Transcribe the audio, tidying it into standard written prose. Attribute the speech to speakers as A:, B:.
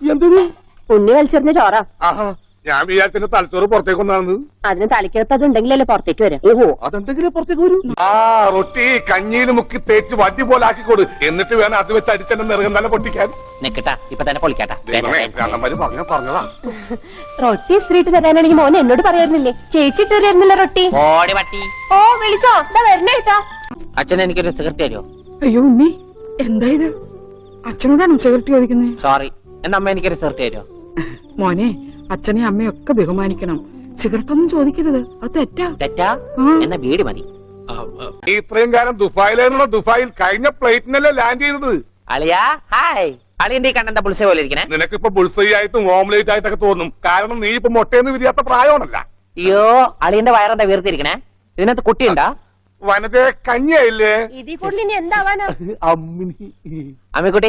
A: എന്തിന്?
B: ഉണ്ണി വലിച്ചെറിഞ്ഞ ചോറ.
A: ഞാൻ വിചാരിച്ച തലച്ചോറ് പുറത്തേക്ക് കൊണ്ടാണ്.
B: അതിന് തലയ്ക്കകത്ത് അത് ഉണ്ടെങ്കിലല്ലേ പുറത്തേക്ക് വരും.
A: ഓഹോ, അതുണ്ടെങ്കിലേ പുറത്തേക്ക് വരും. റൊട്ടി കഞ്ഞിയിൽ മുക്കി തേച്ച് വടി പോലെ ആക്കിക്കൊടു. എന്നിട്ട് വേണം അത് വെച്ച് അടിച്ചെന്നെ നിറകം തന്നെ പൊട്ടിക്കാൻ.
C: ഇപ്പൊ തന്നെ പൊളിക്കാട്ടാ.
A: പറഞ്ഞതാ.
B: റൊട്ടി സ്ത്രീട്ട് തരാനാണെങ്കിൽ മോനെ എന്നോട് പറയായിരുന്നില്ലേ? ചേച്ചിട്ട് തരായിരുന്നില്ല റൊട്ടി.
C: ഓടി പട്ടി.
B: ഓ വിളിച്ചോ, എന്താ വരണേ കേട്ടാ.
C: അച്ഛൻ എനിക്കൊരു സിഗരറ്റ് തരുമോ?
D: അയ്യോ ഉണ്ണി, എന്താ ഇത്? അച്ഛനോടാണ് സിഗരറ്റ് ചോദിക്കുന്നത്?
C: സോറി, എന്നാ അമ്മ എനിക്കൊരു സിഗരറ്റ് തരുമോ?
D: മോനെ, അച്ഛനെ അമ്മയൊക്കെ ബഹുമാനിക്കണം. സിഗരറ്റ് ഒന്നും ചോദിക്കരുത്, അത് തെറ്റാ.
C: തെറ്റാ? എന്നാ ബീഡി മതി.
A: ഇത്രയും കാലം ദുബായിലായിരുന്നോ? ദുബായിൽ കഴിഞ്ഞ ഫ്ലൈറ്റിനല്ലേ ലാൻഡ് ചെയ്തത്.
C: അളിയാ ഹായ്. അളിയന്റെ ഈ കണ്ണന്റെ പുളിസ പോലെ ഇരിക്കണേ.
A: നിനക്കിപ്പോ ബുൾസൈ ആയിട്ടും ഓംലേറ്റ് ആയിട്ടൊക്കെ തോന്നും. കാരണം നീ ഇപ്പൊ മുട്ടയെന്ന് വിരിയാത്ത പ്രായമാണല്ല.
C: അയ്യോ, അളിയന്റെ വയറെന്താ വീർത്തിരിക്കണേ? ഇതിനകത്ത് കുട്ടിയുണ്ടാ?
A: വനത്തെ കഞ്ഞിയായില്ലേ?
B: ഇതിൽ കൂടുതൽ ഇനി എന്താവാനാ?
A: അമ്മിണി
C: അമ്മിക്കുട്ടി